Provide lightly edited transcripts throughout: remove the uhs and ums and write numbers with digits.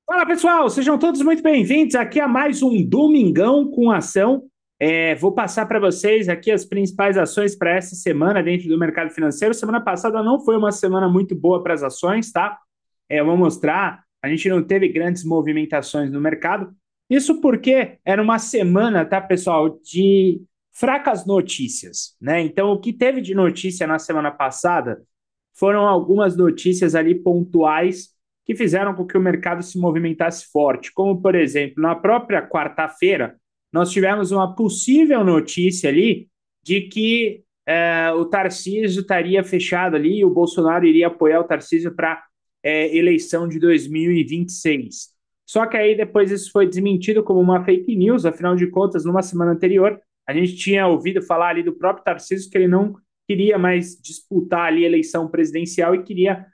Fala pessoal, sejam todos muito bem-vindos aqui a mais um Domingão com Ação. Vou passar para vocês aqui as principais ações para essa semana dentro do mercado financeiro. Semana passada não foi uma semana muito boa para as ações, tá? Eu vou mostrar, a gente não teve grandes movimentações no mercado. Isso porque era uma semana, tá, pessoal, de fracas notícias, né? Então, o que teve de notícia na semana passada foram algumas notícias ali pontuais que fizeram com que o mercado se movimentasse forte. Como, por exemplo, na própria quarta-feira, nós tivemos uma possível notícia ali de que o Tarcísio estaria fechado ali e o Bolsonaro iria apoiar o Tarcísio para eleição de 2026. Só que aí depois isso foi desmentido como uma fake news, afinal de contas, numa semana anterior, a gente tinha ouvido falar ali do próprio Tarcísio que ele não queria mais disputar ali a eleição presidencial e queria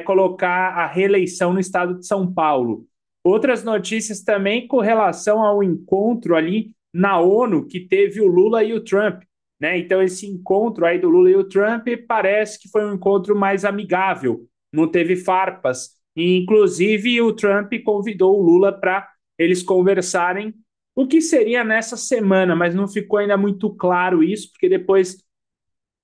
colocar a reeleição no estado de São Paulo. Outras notícias também com relação ao encontro ali na ONU que teve o Lula e o Trump, né? Então esse encontro aí do Lula e o Trump parece que foi um encontro mais amigável, não teve farpas. E, inclusive o Trump convidou o Lula para eles conversarem o que seria nessa semana, mas não ficou ainda muito claro isso, porque depois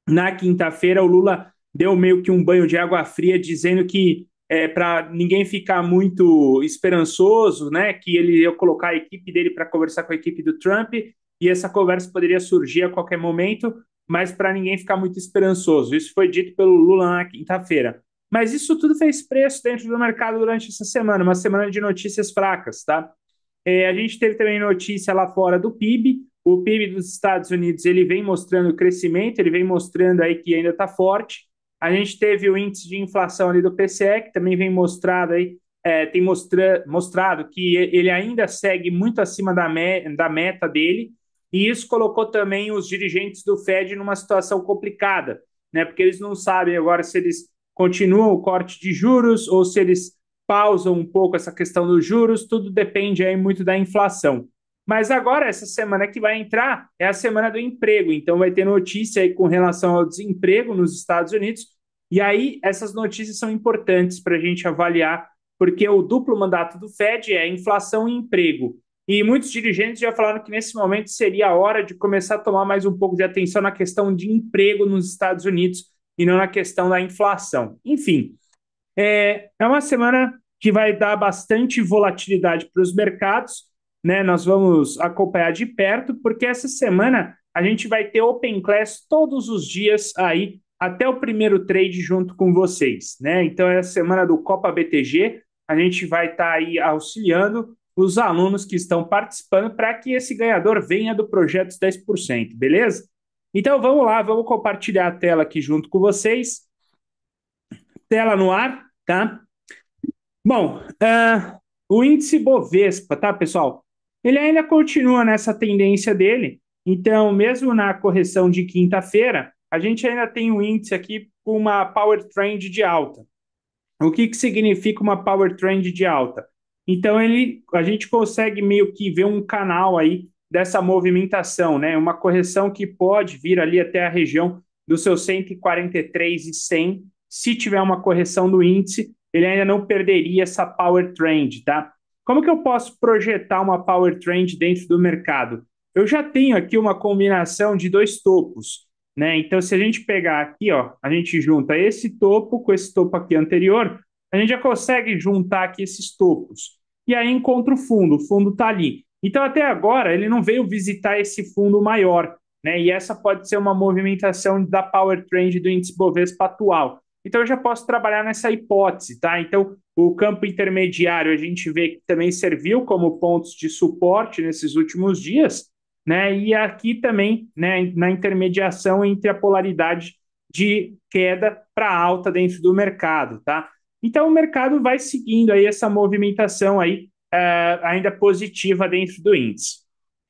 na quinta-feira, o Lula deu meio que um banho de água fria, dizendo que para ninguém ficar muito esperançoso, né, que ele ia colocar a equipe dele para conversar com a equipe do Trump e essa conversa poderia surgir a qualquer momento, mas para ninguém ficar muito esperançoso. Isso foi dito pelo Lula na quinta-feira. Mas isso tudo fez preço dentro do mercado durante essa semana, uma semana de notícias fracas, tá? A gente teve também notícia lá fora do PIB. O PIB dos Estados Unidos ele vem mostrando crescimento, ele vem mostrando aí que ainda está forte. A gente teve o índice de inflação ali do PCE, que também vem mostrado aí, tem mostrado que ele ainda segue muito acima da meta dele, e isso colocou também os dirigentes do Fed numa situação complicada, né? Porque eles não sabem agora se eles continuam o corte de juros ou se eles pausam um pouco essa questão dos juros, tudo depende aí muito da inflação. Mas agora, essa semana que vai entrar, é a semana do emprego, então vai ter notícia aí com relação ao desemprego nos Estados Unidos, e aí essas notícias são importantes para a gente avaliar, porque o duplo mandato do Fed é inflação e emprego. E muitos dirigentes já falaram que nesse momento seria a hora de começar a tomar mais um pouco de atenção na questão de emprego nos Estados Unidos e não na questão da inflação. Enfim, é uma semana que vai dar bastante volatilidade para os mercados, né? Nós vamos acompanhar de perto, porque essa semana a gente vai ter Open Class todos os dias aí, até o primeiro trade junto com vocês, né? Então é a semana do Copa BTG, a gente vai estar aí auxiliando os alunos que estão participando para que esse ganhador venha do projeto 10%, beleza? Então vamos lá, vamos compartilhar a tela aqui junto com vocês. Tela no ar, tá? Bom, o índice Bovespa, tá, pessoal? Ele ainda continua nessa tendência dele. Então, mesmo na correção de quinta-feira, a gente ainda tem um índice aqui com uma power trend de alta. O que significa uma power trend de alta? Então, a gente consegue meio que ver um canal aí dessa movimentação, né? Uma correção que pode vir ali até a região do seu 143,100. Se tiver uma correção do índice, ele ainda não perderia essa power trend, tá? Como que eu posso projetar uma power trend dentro do mercado? Eu já tenho aqui uma combinação de dois topos, né? Então, se a gente pegar aqui, ó, a gente junta esse topo com esse topo aqui anterior, a gente já consegue juntar aqui esses topos. E aí encontra o fundo está ali. Então, até agora, ele não veio visitar esse fundo maior, né? E essa pode ser uma movimentação da power trend do índice Bovespa atual. Então, eu já posso trabalhar nessa hipótese, tá? Então, o campo intermediário a gente vê que também serviu como pontos de suporte nesses últimos dias, né? E aqui também, né, na intermediação entre a polaridade de queda para alta dentro do mercado, tá? Então o mercado vai seguindo aí essa movimentação aí ainda positiva dentro do índice.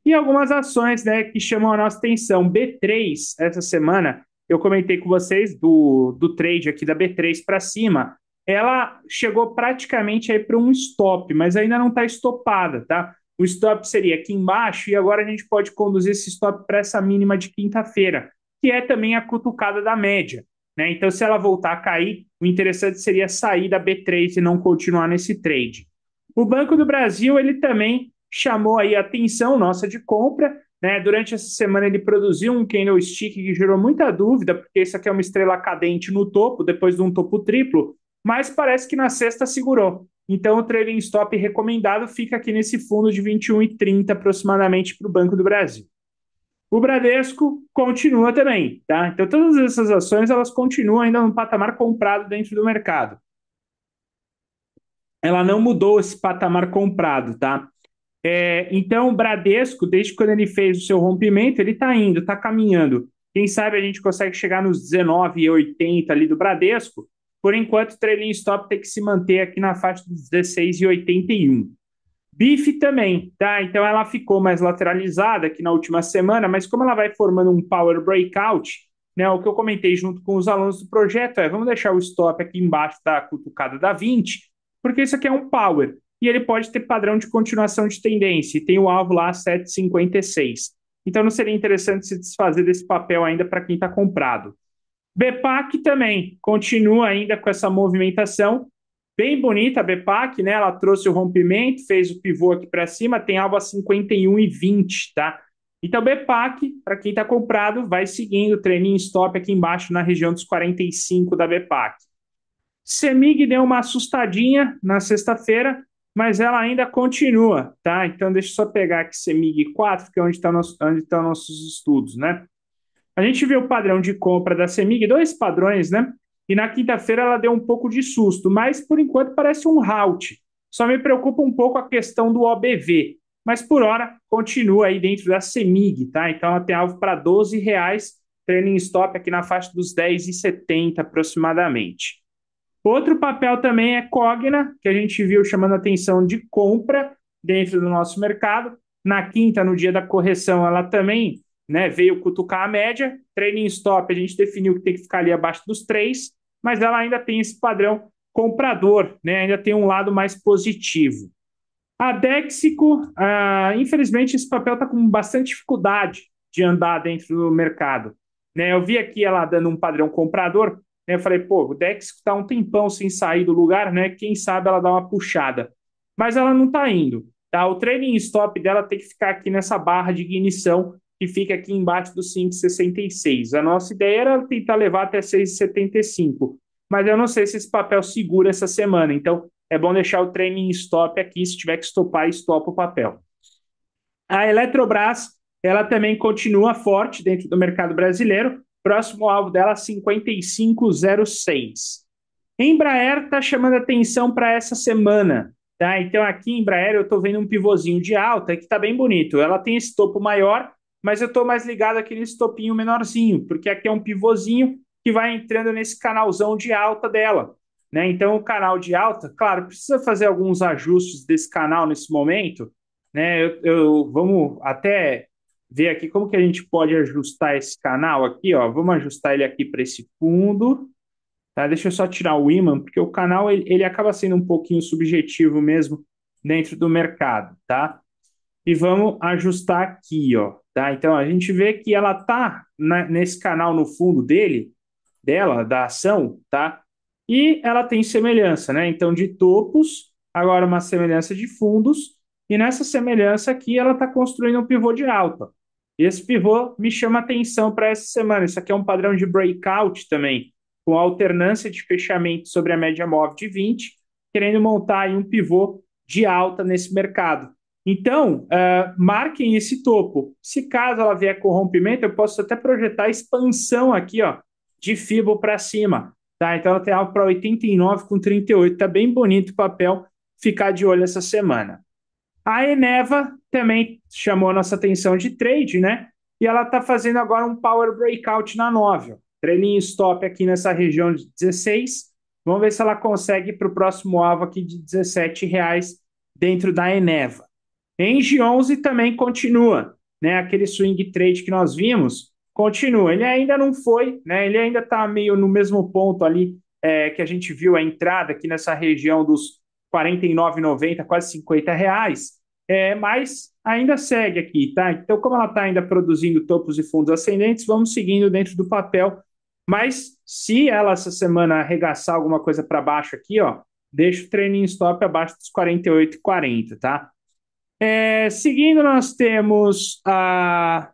E algumas ações, né, que chamam a nossa atenção. B3, essa semana, eu comentei com vocês do trade aqui da B3 para cima, ela chegou praticamente aí para um stop, mas ainda não está estopada, tá? O stop seria aqui embaixo e agora a gente pode conduzir esse stop para essa mínima de quinta-feira, que é também a cutucada da média, né? Então, se ela voltar a cair, o interessante seria sair da B3 e não continuar nesse trade. O Banco do Brasil, ele também chamou aí a atenção nossa de compra, né? Durante essa semana ele produziu um candlestick que gerou muita dúvida, porque isso aqui é uma estrela cadente no topo, depois de um topo triplo, mas parece que na sexta segurou. Então o trailing stop recomendado fica aqui nesse fundo de 21,30 aproximadamente para o Banco do Brasil. O Bradesco continua também, tá? Então todas essas ações elas continuam ainda no patamar comprado dentro do mercado. Ela não mudou esse patamar comprado, tá? Então, o Bradesco, desde quando ele fez o seu rompimento, ele está indo, está caminhando. Quem sabe a gente consegue chegar nos 19,80 ali do Bradesco. Por enquanto, o trailing stop tem que se manter aqui na faixa dos 16,81. BIF também, tá? Então ela ficou mais lateralizada aqui na última semana, mas como ela vai formando um power breakout, né? O que eu comentei junto com os alunos do projeto é: vamos deixar o stop aqui embaixo da cutucada da 20, porque isso aqui é um power e ele pode ter padrão de continuação de tendência, e tem o alvo lá 7,56. Então não seria interessante se desfazer desse papel ainda para quem está comprado. BPAC também continua ainda com essa movimentação bem bonita. A BPAC, né? Ela trouxe o rompimento, fez o pivô aqui para cima, tem alvo a 51,20, tá? Então, BPAC, para quem está comprado, vai seguindo o trailing stop aqui embaixo na região dos 45 da BPAC. CEMIG deu uma assustadinha na sexta-feira, mas ela ainda continua, tá? Então, deixa eu só pegar aqui CEMIG 4, que é onde estão nossos estudos, né? A gente viu o padrão de compra da CEMIG, dois padrões, né? E na quinta-feira ela deu um pouco de susto, mas por enquanto parece um halt. Só me preocupa um pouco a questão do OBV, mas por hora continua aí dentro da CEMIG, tá? Então ela tem alvo para R$ 12, trailing stop aqui na faixa dos 10,70 aproximadamente. Outro papel também é Cogna, que a gente viu chamando a atenção de compra dentro do nosso mercado. Na quinta, no dia da correção, ela também, né, veio cutucar a média. Trailing stop, a gente definiu que tem que ficar ali abaixo dos 3, mas ela ainda tem esse padrão comprador, né, ainda tem um lado mais positivo. A Dexico, infelizmente, esse papel está com bastante dificuldade de andar dentro do mercado, né? Eu vi aqui ela dando um padrão comprador, né? Eu falei, pô, o Dexico está um tempão sem sair do lugar, né? Quem sabe ela dá uma puxada. Mas ela não está indo, tá? O trailing stop dela tem que ficar aqui nessa barra de ignição que fica aqui embaixo do 5,66. A nossa ideia era tentar levar até 6,75, mas eu não sei se esse papel segura essa semana, então é bom deixar o trailing stop aqui. Se tiver que estopar, estopa o papel. A Eletrobras, ela também continua forte dentro do mercado brasileiro. Próximo alvo dela, 55,06. Embraer está chamando atenção para essa semana, tá? Então aqui em Embraer eu estou vendo um pivôzinho de alta que está bem bonito. Ela tem esse topo maior, mas eu estou mais ligado aqui nesse topinho menorzinho, porque aqui é um pivôzinho que vai entrando nesse canalzão de alta dela, né? Então o canal de alta, claro, precisa fazer alguns ajustes desse canal nesse momento, né? Vamos até ver aqui como que a gente pode ajustar esse canal aqui, ó. Vamos ajustar ele aqui para esse fundo. Tá? Deixa eu só tirar o imã, porque o canal ele acaba sendo um pouquinho subjetivo mesmo dentro do mercado, tá? E vamos ajustar aqui, ó, tá? Então a gente vê que ela tá nesse canal no fundo dela, da ação, tá? E ela tem semelhança, né? Então de topos, agora uma semelhança de fundos, e nessa semelhança aqui ela está construindo um pivô de alta. E esse pivô me chama atenção para essa semana. Isso aqui é um padrão de breakout também, com alternância de fechamento sobre a média móvel de 20, querendo montar aí um pivô de alta nesse mercado. Então, marquem esse topo. Se caso ela vier com rompimento, eu posso até projetar expansão aqui, ó, de FIBO para cima. Tá? Então ela tem algo para 89,38. Está bem bonito o papel, ficar de olho essa semana. A Eneva também chamou a nossa atenção de trade, né? E ela está fazendo agora um power breakout na 9. Trailing stop aqui nessa região de 16. Vamos ver se ela consegue para o próximo alvo aqui de R$ 17 dentro da Eneva. Engie 11 também continua, né? Aquele swing trade que nós vimos continua. Ele ainda não foi, né? Ele ainda está meio no mesmo ponto ali que a gente viu a entrada aqui nessa região dos R$ 49,90, quase R$ 50, mas ainda segue aqui, tá? Então, como ela está ainda produzindo topos e fundos ascendentes, vamos seguindo dentro do papel. Mas se ela essa semana arregaçar alguma coisa para baixo aqui, ó, deixa o trailing stop abaixo dos 48,40, tá? Seguindo, nós temos a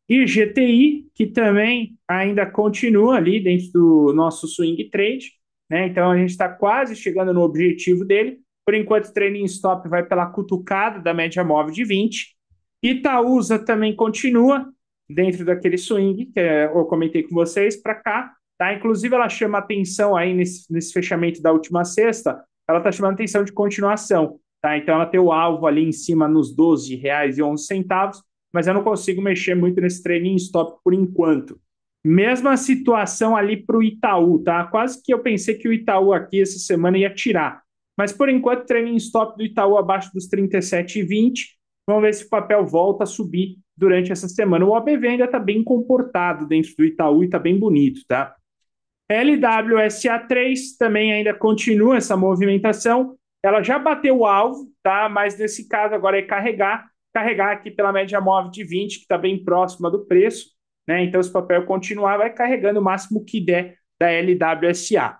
IGTI, que também ainda continua ali dentro do nosso swing trade, né? Então a gente está quase chegando no objetivo dele. Por enquanto, o trailing stop vai pela cutucada da média móvel de 20. Itaúsa também continua dentro daquele swing que eu comentei com vocês para cá, tá? Inclusive, ela chama atenção aí nesse fechamento da última sexta, ela está chamando atenção de continuação, tá? Então, ela tem o alvo ali em cima nos R$ 12,11, mas eu não consigo mexer muito nesse trailing stop por enquanto. Mesma situação ali para o Itaú, tá? Quase que eu pensei que o Itaú aqui essa semana ia tirar. Mas por enquanto, trailing stop do Itaú abaixo dos 37,20. Vamos ver se o papel volta a subir durante essa semana. O OBV ainda está bem comportado dentro do Itaú e está bem bonito, tá? LWSA3 também ainda continua essa movimentação. Ela já bateu o alvo, tá? Mas nesse caso agora é carregar aqui pela média móvel de 20, que está bem próxima do preço, né? Então, se o papel continuar, vai carregando o máximo que der da LWSA.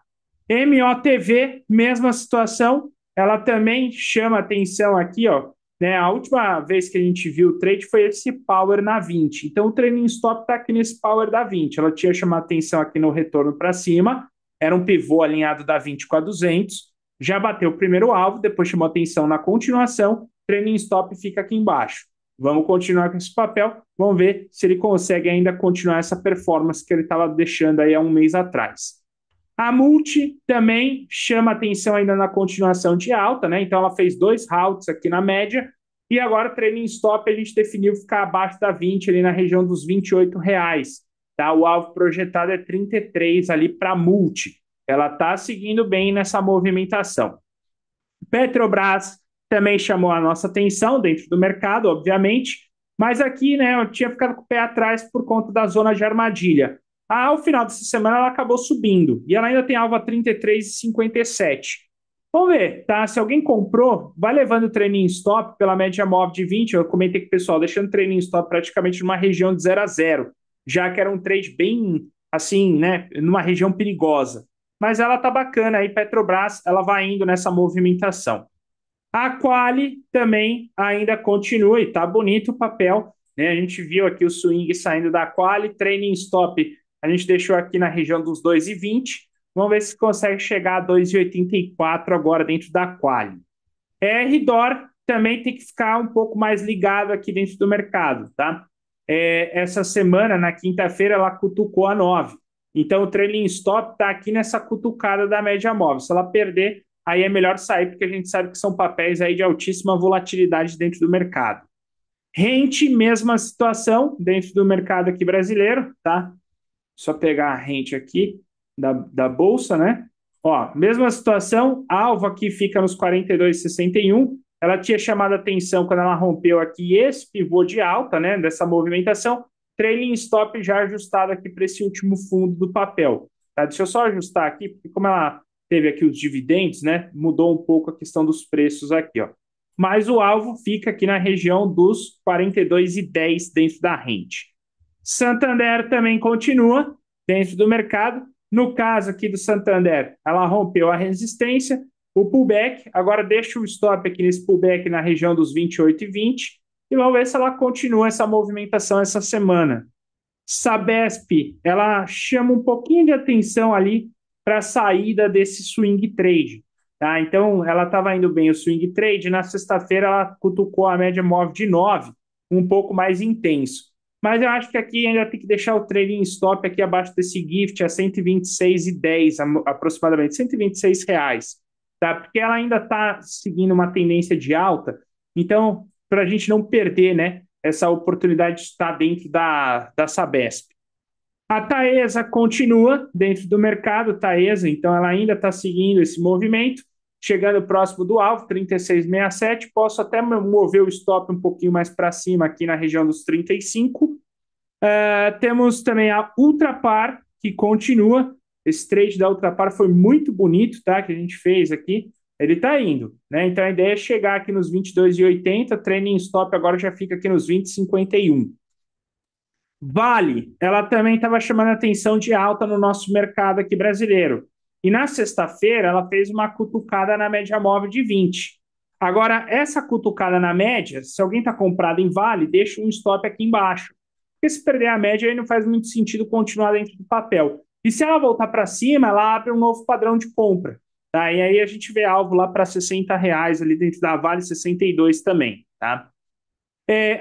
MOTV, mesma situação, ela também chama atenção aqui, ó, né? A última vez que a gente viu o trade foi esse power na 20. Então, o trailing stop está aqui nesse power da 20. Ela tinha chamado atenção aqui no retorno para cima, era um pivô alinhado da 20 com a 200, já bateu o primeiro alvo, depois chamou atenção na continuação, trailing stop fica aqui embaixo. Vamos continuar com esse papel, vamos ver se ele consegue ainda continuar essa performance que ele estava deixando aí há um mês atrás. A Multi também chama atenção ainda na continuação de alta, né? Então ela fez 2 rounds aqui na média e agora trailing stop a gente definiu ficar abaixo da 20 ali na região dos R$ 28, tá? O alvo projetado é 33 ali para Multi. Ela está seguindo bem nessa movimentação. Petrobras também chamou a nossa atenção dentro do mercado, obviamente, mas aqui, né, eu tinha ficado com o pé atrás por conta da zona de armadilha. Ao final dessa semana ela acabou subindo e ela ainda tem alvo a 33,57. Vamos ver, tá? Se alguém comprou, vai levando o trailing stop pela média móvel de 20. Eu comentei com o pessoal, deixando o trailing stop praticamente numa região de 0 a 0, já que era um trade bem, assim, né, numa região perigosa. Mas ela tá bacana aí, Petrobras, ela vai indo nessa movimentação. A Quali também ainda continua e tá bonito o papel, né? A gente viu aqui o swing saindo da Quali, trailing stop a gente deixou aqui na região dos 2,20. Vamos ver se consegue chegar a 2,84 agora dentro da Quali. RDOR também tem que ficar um pouco mais ligado aqui dentro do mercado, tá? Essa semana, na quinta-feira, ela cutucou a 9. Então, o trailing stop está aqui nessa cutucada da média móvel. Se ela perder, aí é melhor sair, porque a gente sabe que são papéis aí de altíssima volatilidade dentro do mercado. Rente, mesma situação dentro do mercado aqui brasileiro, tá? Só pegar a rente aqui da bolsa, né? Ó, mesma situação, alvo aqui fica nos 42,61. Ela tinha chamado a atenção quando ela rompeu aqui esse pivô de alta, né? Dessa movimentação. Trailing stop já ajustado aqui para esse último fundo do papel. Tá? Deixa eu só ajustar aqui, porque como ela teve aqui os dividendos, né? Mudou um pouco a questão dos preços aqui, ó. Mas o alvo fica aqui na região dos 42,10 dentro da rente. Santander também continua dentro do mercado. No caso aqui do Santander, ela rompeu a resistência, o pullback, agora deixa o stop aqui nesse pullback na região dos 28,20 e vamos ver se ela continua essa movimentação essa semana. Sabesp, ela chama um pouquinho de atenção ali para a saída desse swing trade. Tá? Então, ela estava indo bem o swing trade, na sexta-feira ela cutucou a média móvel de 9, um pouco mais intenso. Mas eu acho que aqui ainda tem que deixar o trailing stop aqui abaixo desse gift a 126,10 aproximadamente, R$ 126, tá? Porque ela ainda está seguindo uma tendência de alta, então, para a gente não perder, né, essa oportunidade de estar dentro da Sabesp. A Taesa continua dentro do mercado, Taesa, então ela ainda está seguindo esse movimento, chegando próximo do alvo, 36,67. Posso até mover o stop um pouquinho mais para cima aqui na região dos 35. Temos também a Ultrapar, que continua. Esse trade da Ultrapar foi muito bonito, tá? Que a gente fez aqui. Ele está indo, né? Então a ideia é chegar aqui nos 22,80. Trailing stop agora já fica aqui nos 20,51. Vale, ela também estava chamando a atenção de alta no nosso mercado aqui brasileiro. E na sexta-feira ela fez uma cutucada na média móvel de 20. Agora, essa cutucada na média, se alguém está comprado em vale, deixa um stop aqui embaixo. Porque se perder a média, aí não faz muito sentido continuar dentro do papel. E se ela voltar para cima, ela abre um novo padrão de compra. Tá? E aí a gente vê alvo lá para R$ 60 ali dentro da Vale, 62 também. Tá?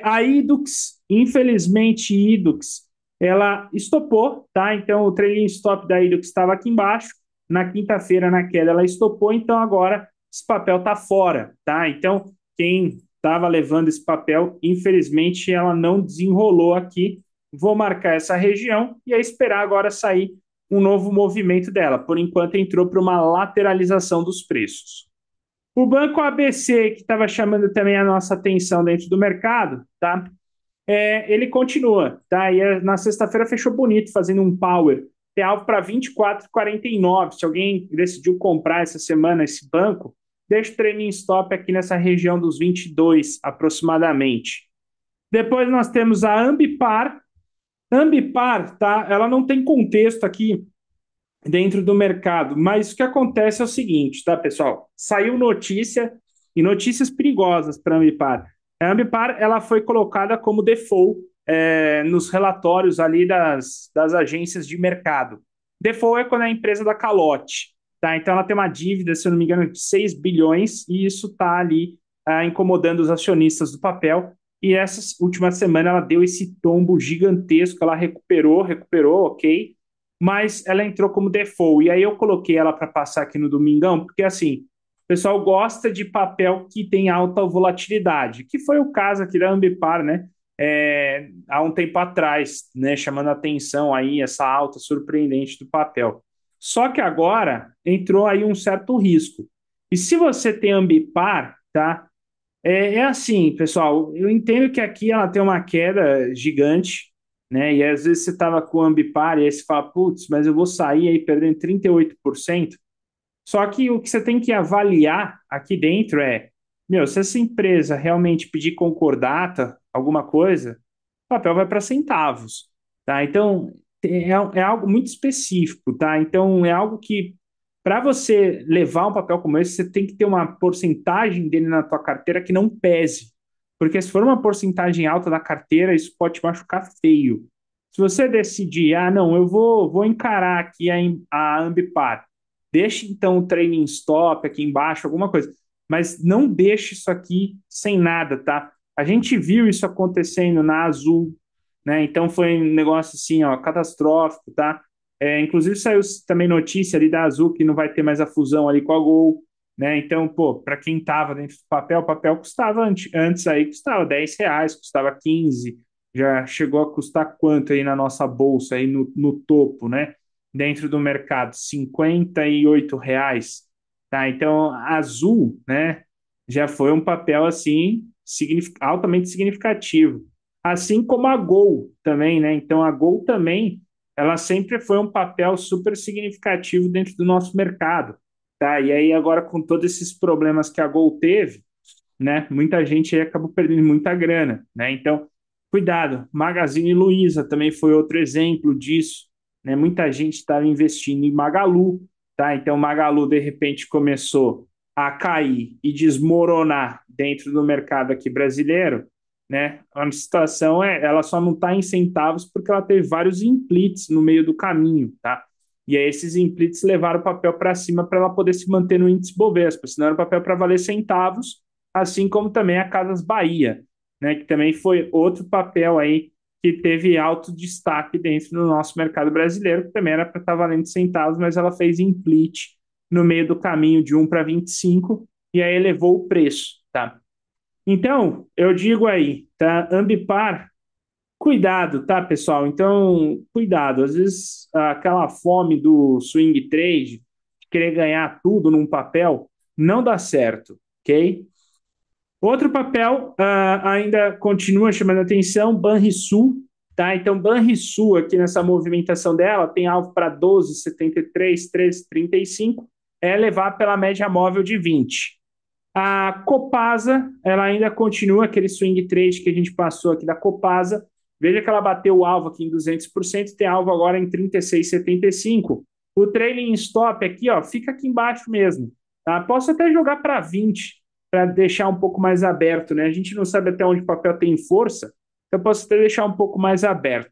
A Idux, infelizmente, Idux, ela estopou, tá? Então o trailing stop da Idux estava aqui embaixo. Na quinta-feira, na queda, ela estopou, então agora esse papel está fora, tá? Então, quem estava levando esse papel, infelizmente, ela não desenrolou aqui. Vou marcar essa região e aí esperar agora sair um novo movimento dela. Por enquanto, entrou para uma lateralização dos preços. O banco ABC, que estava chamando também a nossa atenção dentro do mercado, tá? Ele continua, tá? E na sexta-feira fechou bonito, fazendo um power. Tem alvo para 24,49. Se alguém decidiu comprar essa semana esse banco, deixa o trailing stop aqui nessa região dos 22 aproximadamente. Depois nós temos a Ambipar. Ambipar, tá? Ela não tem contexto aqui dentro do mercado. Mas o que acontece é o seguinte, tá, pessoal? Saiu notícia e notícias perigosas para a Ambipar. A Ambipar ela foi colocada como default nos relatórios ali das agências de mercado. Default é quando é a empresa da calote. Tá? Então ela tem uma dívida, se eu não me engano, de 6 bilhões e isso está ali incomodando os acionistas do papel. E essa última semana ela deu esse tombo gigantesco, ela recuperou, ok, mas ela entrou como default. E aí eu coloquei ela para passar aqui no Domingão, porque assim, o pessoal gosta de papel que tem alta volatilidade, que foi o caso aqui da Ambipar, né? Há um tempo atrás, né? Chamando a atenção aí essa alta surpreendente do papel. Só que agora entrou aí um certo risco. E se você tem Ambipar, tá? Assim, pessoal, eu entendo que aqui ela tem uma queda gigante, né? E às vezes você estava com o Ambipar e aí você fala, putz, mas eu vou sair aí perdendo 38%. Só que o que você tem que avaliar aqui dentro meu, se essa empresa realmente pedir concordata, alguma coisa, o papel vai para centavos, tá? Então, é algo muito específico, tá? Então, é algo que, para você levar um papel como esse, você tem que ter uma porcentagem dele na tua carteira que não pese. Porque se for uma porcentagem alta da carteira, isso pode te machucar feio. Se você decidir, não, eu vou encarar aqui a Ambipar, deixe então o trailing stop aqui embaixo, alguma coisa. Mas não deixe isso aqui sem nada, tá? A gente viu isso acontecendo na Azul, né? Então foi um negócio assim, ó, catastrófico, tá? Inclusive saiu também notícia ali da Azul que não vai ter mais a fusão ali com a Gol, né? Então, pô, para quem tava dentro do papel, o papel custava antes aí, custava R$ 10, custava 15, já chegou a custar quanto aí na nossa bolsa, aí no topo, né? Dentro do mercado, R$ 58, tá? Então, a Azul, né, já foi um papel assim altamente significativo, assim como a Gol também, né? Então, a Gol também, ela sempre foi um papel super significativo dentro do nosso mercado, tá? E aí agora com todos esses problemas que a Gol teve, né? Muita gente aí acabou perdendo muita grana, né? Então, cuidado. Magazine Luiza também foi outro exemplo disso, né? Muita gente estava investindo em Magalu, tá? Então, Magalu de repente começou a cair e desmoronar dentro do mercado aqui brasileiro, né? A situação ela só não está em centavos porque ela teve vários implits no meio do caminho, tá? E aí esses implits levaram o papel para cima para ela poder se manter no índice Bovespa, senão era o papel para valer centavos, assim como também a Casas Bahia, né, que também foi outro papel aí que teve alto destaque dentro do nosso mercado brasileiro, que também era para estar valendo centavos, mas ela fez implit no meio do caminho de 1 para 25 e aí elevou o preço, tá? Então, eu digo aí, tá? Ambipar, cuidado, tá, pessoal? Então, cuidado. Às vezes, aquela fome do swing trade, de querer ganhar tudo num papel, não dá certo, ok? Outro papel ainda continua chamando a atenção, Banrisul, tá? Então, Banrisul, aqui nessa movimentação dela, tem alvo para 12,73, 13,35, levar pela média móvel de 20. A Copasa, ela ainda continua aquele swing trade que a gente passou aqui da Copasa. Veja que ela bateu o alvo aqui em 200%, tem alvo agora em 36,75. o trailing stop aqui, ó, fica aqui embaixo mesmo. Tá? Posso até jogar para 20 para deixar um pouco mais aberto, né? A gente não sabe até onde o papel tem força, então eu posso até deixar um pouco mais aberto.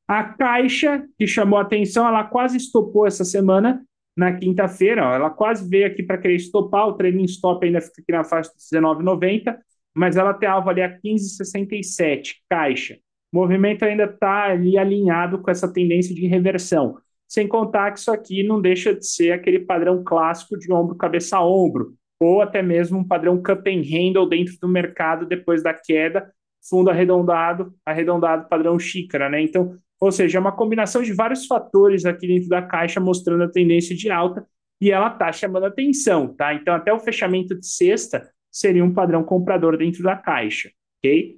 A Caixa, que chamou a atenção, ela quase estopou essa semana, na quinta-feira, ela quase veio aqui para querer estopar, o trailing stop ainda fica aqui na faixa de 19,90, mas ela tem alvo ali a 15,67, Caixa. O movimento ainda está ali alinhado com essa tendência de reversão. Sem contar que isso aqui não deixa de ser aquele padrão clássico de ombro, cabeça a ombro, ou até mesmo um padrão cup and handle dentro do mercado depois da queda, fundo arredondado, arredondado padrão xícara, né? Então, ou seja, é uma combinação de vários fatores aqui dentro da caixa mostrando a tendência de alta e ela está chamando atenção, tá? Então, até o fechamento de sexta seria um padrão comprador dentro da caixa, ok?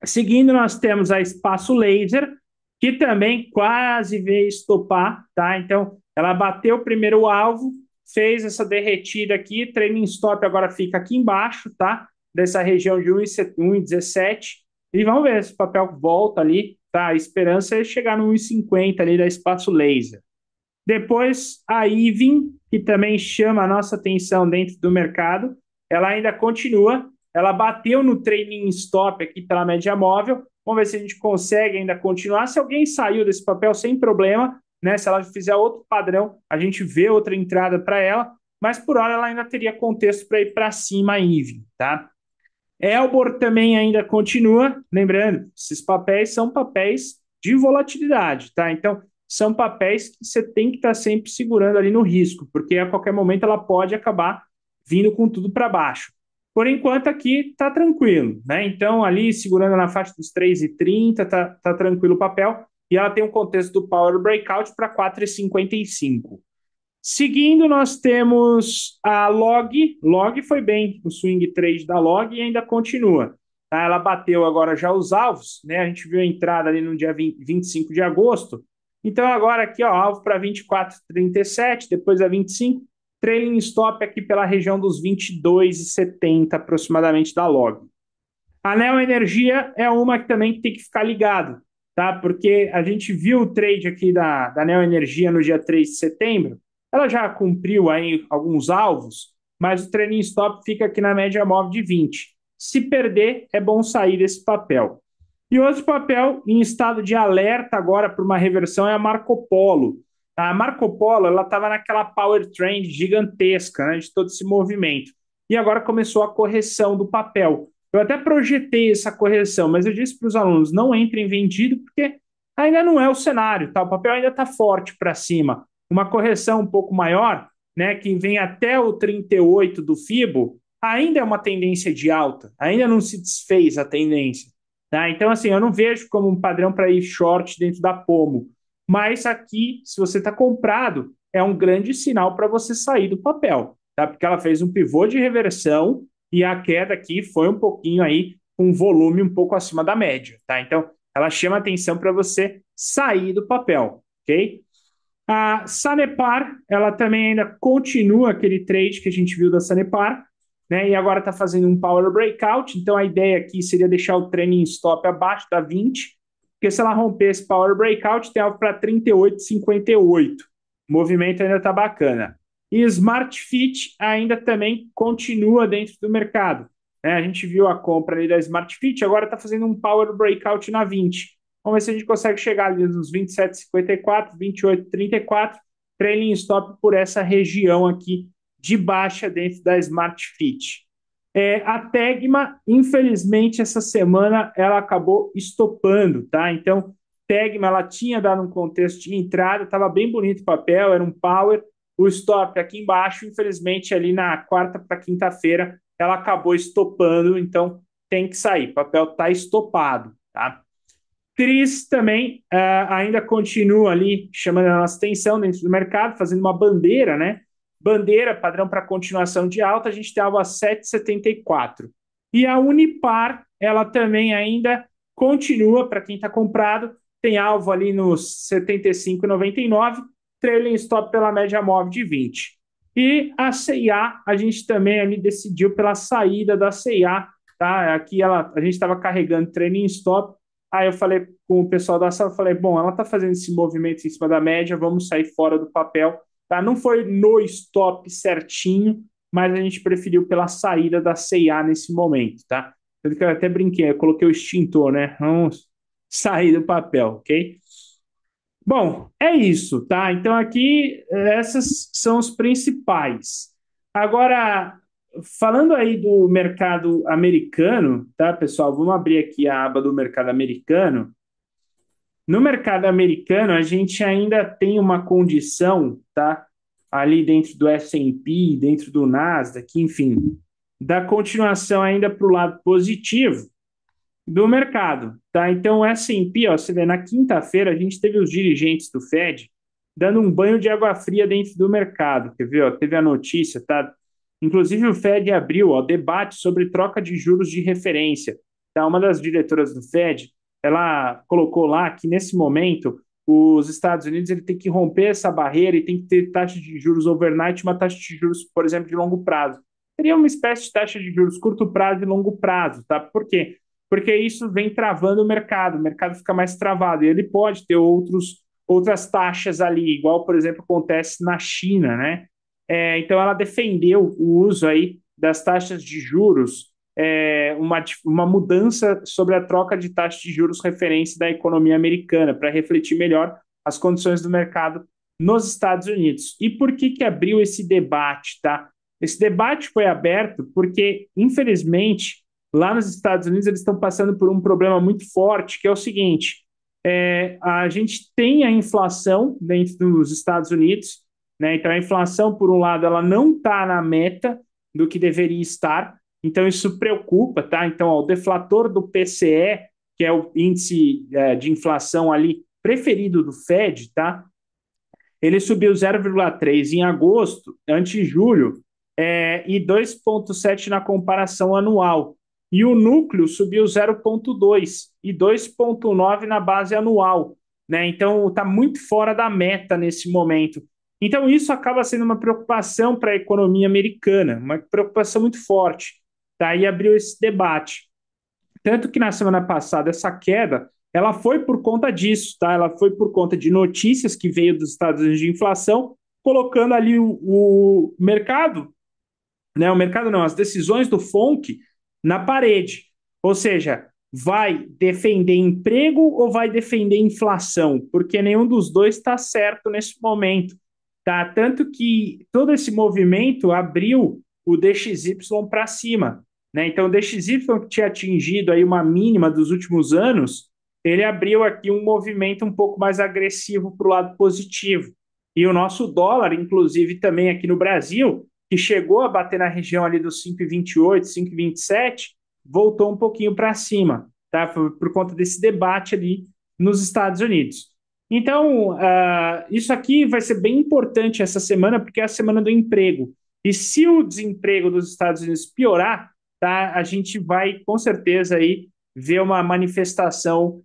Seguindo, nós temos a Espaço Laser, que também quase veio estopar, tá? Então, ela bateu o primeiro alvo, fez essa derretida aqui, trailing stop agora fica aqui embaixo, tá? Dessa região de 1,17. E vamos ver se o papel volta ali, tá? A esperança é chegar no 1,50 ali da Espaço Laser. Depois, a Ivin, que também chama a nossa atenção dentro do mercado, ela ainda continua, ela bateu no trailing stop aqui pela média móvel, vamos ver se a gente consegue ainda continuar. Se alguém saiu desse papel sem problema, né? Se ela fizer outro padrão, a gente vê outra entrada para ela, mas por hora ela ainda teria contexto para ir para cima a Ivin, tá? Elbor também ainda continua, lembrando, esses papéis são papéis de volatilidade, tá? Então, são papéis que você tem que estar sempre segurando ali no risco, porque a qualquer momento ela pode acabar vindo com tudo para baixo. Por enquanto aqui está tranquilo, né? Então, ali segurando na faixa dos 3,30, tá tranquilo o papel, e ela tem um contexto do Power Breakout para 4,55. Seguindo, nós temos a Log. Log foi bem o swing trade da Log e ainda continua. Tá? Ela bateu agora já os alvos, né? A gente viu a entrada ali no dia 25 de agosto. Então, agora aqui, ó, alvo para 24,37, depois a 25. Trailing stop aqui pela região dos 22,70 aproximadamente da Log. A Neo Energia é uma que também tem que ficar ligado, tá? Porque a gente viu o trade aqui da Neo Energia no dia 3 de setembro, ela já cumpriu aí alguns alvos, mas o trailing stop fica aqui na média móvel de 20. Se perder, é bom sair desse papel. E outro papel em estado de alerta agora para uma reversão é a Marco Polo. A Marco Polo ela estava naquela power trend gigantesca, né, de todo esse movimento. E agora começou a correção do papel. Eu até projetei essa correção, mas eu disse para os alunos, não entrem vendido, porque ainda não é o cenário, tá? O papel ainda está forte para cima. Uma correção um pouco maior, né, que vem até o 38 do FIBO, ainda é uma tendência de alta, ainda não se desfez a tendência. Tá? Então, assim, eu não vejo como um padrão para ir short dentro da Pomo. Mas aqui, se você está comprado, é um grande sinal para você sair do papel, tá? Porque ela fez um pivô de reversão e a queda aqui foi um pouquinho aí, um volume um pouco acima da média, tá? Então, ela chama atenção para você sair do papel, ok? A Sanepar, ela também ainda continua aquele trade que a gente viu da Sanepar, né? E agora está fazendo um power breakout. Então a ideia aqui seria deixar o trailing stop abaixo da 20, porque se ela romper esse power breakout, tem algo para 38,58. O movimento ainda está bacana. E Smart Fit ainda também continua dentro do mercado, né? A gente viu a compra ali da Smart Fit, agora está fazendo um power breakout na 20. Vamos ver se a gente consegue chegar ali nos 27,54, 28,34, trailing stop por essa região aqui de baixa dentro da Smart Fit. A Tegma, infelizmente, essa semana ela acabou estopando, tá? Então, Tegma, ela tinha dado um contexto de entrada, estava bem bonito o papel, era um power, o stop aqui embaixo, infelizmente, ali na quarta para quinta-feira, ela acabou estopando, então tem que sair, o papel está estopado, tá? Tris também ainda continua ali chamando a nossa atenção dentro do mercado, fazendo uma bandeira, né? Bandeira, padrão para continuação de alta, a gente tem algo a 7,74. E a Unipar, ela também ainda continua, para quem está comprado, tem alvo ali nos 75,99, trailing stop pela média móvel de 20. E a CIA, a gente também ali decidiu pela saída da CIA, tá? Aqui a gente estava carregando trailing stop, Aí eu falei com o pessoal da sala, falei, bom, ela está fazendo esse movimento em cima da média, vamos sair fora do papel, tá? Não foi no stop certinho, mas a gente preferiu pela saída da C&A nesse momento, tá? Tanto que eu até brinquei, eu coloquei o extintor, né? Vamos sair do papel, ok? Bom, é isso, tá? Então aqui essas são os principais. Agora, falando aí do mercado americano, tá, pessoal? Vamos abrir aqui a aba do mercado americano. No mercado americano, a gente ainda tem uma condição, tá? Ali dentro do S&P, dentro do Nasdaq, enfim, da continuação ainda para o lado positivo do mercado, tá? Então, o S&P, ó, você vê, na quinta-feira a gente teve os dirigentes do Fed dando um banho de água fria dentro do mercado, quer ver, ó, teve a notícia, tá? Inclusive o Fed abriu, ó, debate sobre troca de juros de referência, tá? Uma das diretoras do Fed, ela colocou lá que nesse momento os Estados Unidos ele tem que romper essa barreira e tem que ter taxa de juros overnight, uma taxa de juros, por exemplo, de longo prazo. Seria uma espécie de taxa de juros curto prazo e longo prazo, tá? Por quê? Porque isso vem travando o mercado fica mais travado, e ele pode ter outras taxas ali, igual, por exemplo, acontece na China, né? Então, ela defendeu o uso aí das taxas de juros, uma mudança sobre a troca de taxa de juros referência da economia americana, para refletir melhor as condições do mercado nos Estados Unidos. E por que que abriu esse debate, tá? Esse debate foi aberto porque, infelizmente, lá nos Estados Unidos eles estão passando por um problema muito forte, que é o seguinte: a gente tem a inflação dentro dos Estados Unidos, né? Então a inflação, por um lado, ela não está na meta do que deveria estar, então isso preocupa, tá? Então ó, o deflator do PCE, que é o índice de inflação ali preferido do Fed, tá? Ele subiu 0,3 em agosto, ante julho, e 2,7 na comparação anual. E o núcleo subiu 0,2 e 2,9 na base anual. Né? Então, está muito fora da meta nesse momento. Então, isso acaba sendo uma preocupação para a economia americana, uma preocupação muito forte. Tá? E abriu esse debate. Tanto que na semana passada, essa queda ela foi por conta disso, tá? Ela foi por conta de notícias que veio dos Estados Unidos de inflação, colocando ali o mercado, né? O mercado não, as decisões do FONC na parede. Ou seja, vai defender emprego ou vai defender inflação? Porque nenhum dos dois está certo nesse momento, tá? Tanto que todo esse movimento abriu o DXY para cima, né? Então, o DXY que tinha atingido aí uma mínima dos últimos anos, ele abriu aqui um movimento um pouco mais agressivo para o lado positivo. E o nosso dólar, inclusive também aqui no Brasil, que chegou a bater na região ali dos 5,28, 5,27, voltou um pouquinho para cima, tá? Por conta desse debate ali nos Estados Unidos. Então, isso aqui vai ser bem importante essa semana, porque é a semana do emprego. E se o desemprego dos Estados Unidos piorar, tá, a gente vai com certeza aí ver uma manifestação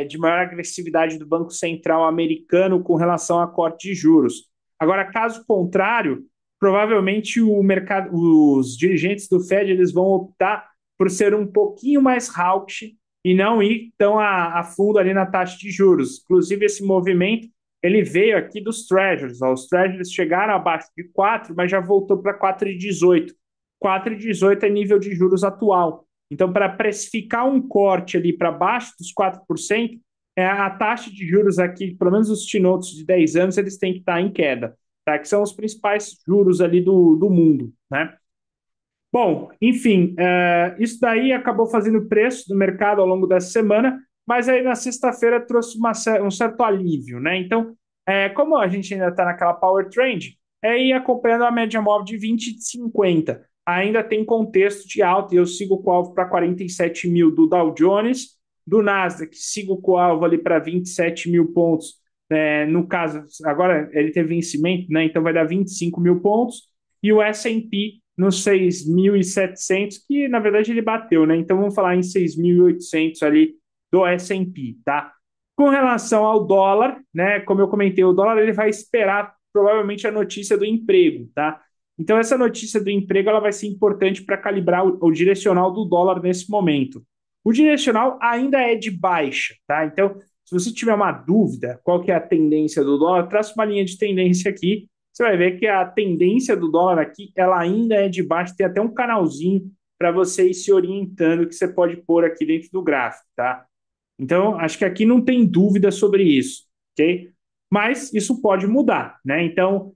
de maior agressividade do Banco Central americano com relação a corte de juros. Agora, caso contrário, provavelmente o mercado, os dirigentes do Fed eles vão optar por ser um pouquinho mais hawkish e não ir tão a fundo ali na taxa de juros. Inclusive, esse movimento ele veio aqui dos Treasuries. Ó. Os Treasuries chegaram abaixo de 4, mas já voltou para 4,18. 4,18 é nível de juros atual. Então, para precificar um corte ali para baixo dos 4%, a taxa de juros aqui, pelo menos os T-Notes de 10 anos, eles têm que estar em queda, tá? Que são os principais juros ali do mundo, né? Bom, enfim, isso daí acabou fazendo o preço do mercado ao longo dessa semana, mas aí na sexta-feira trouxe um certo alívio, né? Então, como a gente ainda está naquela power trend, ir acompanhando a média móvel de 20 e de 50. Ainda tem contexto de alta e eu sigo com o alvo para 47 mil do Dow Jones, do Nasdaq, sigo com o alvo ali para 27 mil pontos. No caso, agora ele teve vencimento, né? Então vai dar 25 mil pontos, e o S&P nos 6.700, que na verdade ele bateu, né? Então vamos falar em 6.800 ali do S&P, tá? Com relação ao dólar, né? Como eu comentei, o dólar ele vai esperar provavelmente a notícia do emprego, tá? Então essa notícia do emprego ela vai ser importante para calibrar o direcional do dólar nesse momento. O direcional ainda é de baixa, tá? Então, se você tiver uma dúvida, qual que é a tendência do dólar, traça uma linha de tendência aqui. Você vai ver que a tendência do dólar aqui, ela ainda é de baixo. Tem até um canalzinho para você ir se orientando que você pode pôr aqui dentro do gráfico, tá? Então, acho que aqui não tem dúvida sobre isso, ok? Mas isso pode mudar, né? Então,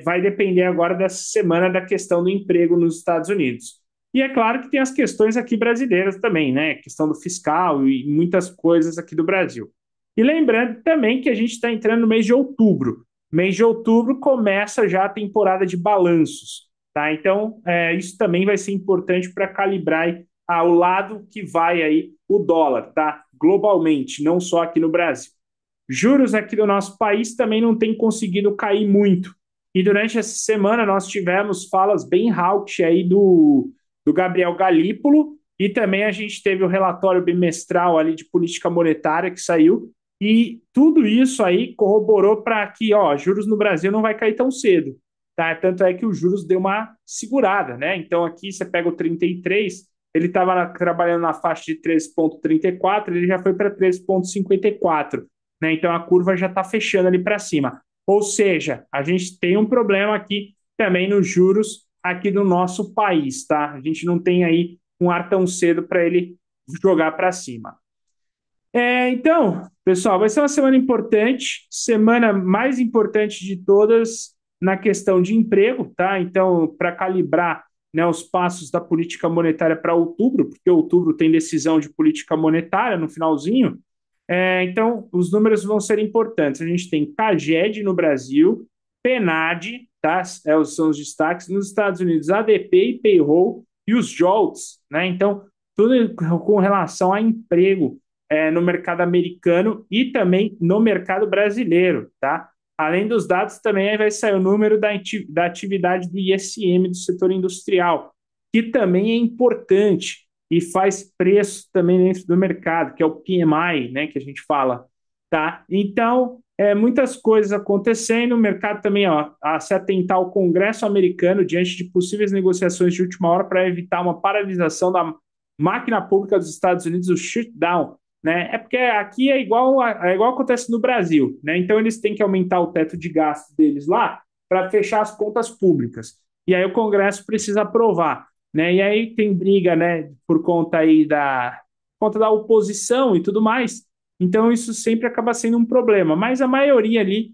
vai depender agora dessa semana da questão do emprego nos Estados Unidos. E é claro que tem as questões aqui brasileiras também, né? Questão do fiscal e muitas coisas aqui do Brasil. E lembrando também que a gente está entrando no mês de outubro. Mês de outubro começa já a temporada de balanços, tá? Então, isso também vai ser importante para calibrar ao lado que vai aí o dólar, tá? Globalmente, não só aqui no Brasil. Juros aqui do nosso país também não tem conseguido cair muito. E durante essa semana nós tivemos falas bem hawkish aí do Gabriel Galípolo e também a gente teve o relatório bimestral ali de política monetária que saiu e tudo isso aí corroborou para que, ó, juros no Brasil não vai cair tão cedo, tá? Tanto é que os juros deu uma segurada, né? Então aqui você pega o 33, ele estava trabalhando na faixa de 3,34, ele já foi para 3,54, né? Então a curva já está fechando ali para cima. Ou seja, a gente tem um problema aqui também nos juros aqui do nosso país, tá? A gente não tem aí um ar tão cedo para ele jogar para cima. Então, pessoal, vai ser uma semana importante, semana mais importante de todas na questão de emprego, tá? Então, para calibrar, né, os passos da política monetária para outubro, porque outubro tem decisão de política monetária no finalzinho, então os números vão ser importantes. A gente tem CAGED no Brasil, PNAD, tá? São os destaques, nos Estados Unidos, ADP e Payroll, e os JOLTS, né? Então, tudo com relação a emprego no mercado americano e também no mercado brasileiro, tá? Além dos dados, também vai sair o número da atividade do ISM do setor industrial, que também é importante e faz preço também dentro do mercado, que é o PMI, né, que a gente fala, tá? Então, muitas coisas acontecendo, o mercado também, ó, a se atentar ao Congresso americano diante de possíveis negociações de última hora para evitar uma paralisação da máquina pública dos Estados Unidos, o shutdown, né? É porque aqui é igual acontece no Brasil, né? Então eles têm que aumentar o teto de gasto deles lá para fechar as contas públicas. E aí o Congresso precisa aprovar, né? E aí tem briga, né, por conta aí da oposição e tudo mais. Então isso sempre acaba sendo um problema. Mas a maioria ali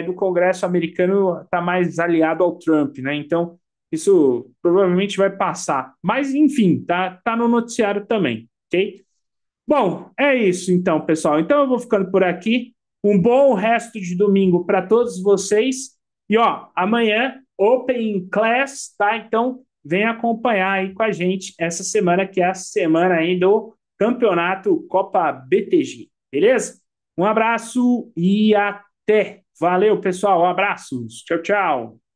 do Congresso americano está mais aliado ao Trump, né? Então isso provavelmente vai passar. Mas enfim, tá no noticiário também, ok? Bom, é isso então, pessoal. Então eu vou ficando por aqui. Um bom resto de domingo para todos vocês. E ó, amanhã Open Class, tá? Então vem acompanhar aí com a gente essa semana que é a semana aí do Campeonato Copa BTG, beleza? Um abraço e até. Valeu, pessoal. Abraços. Tchau, tchau.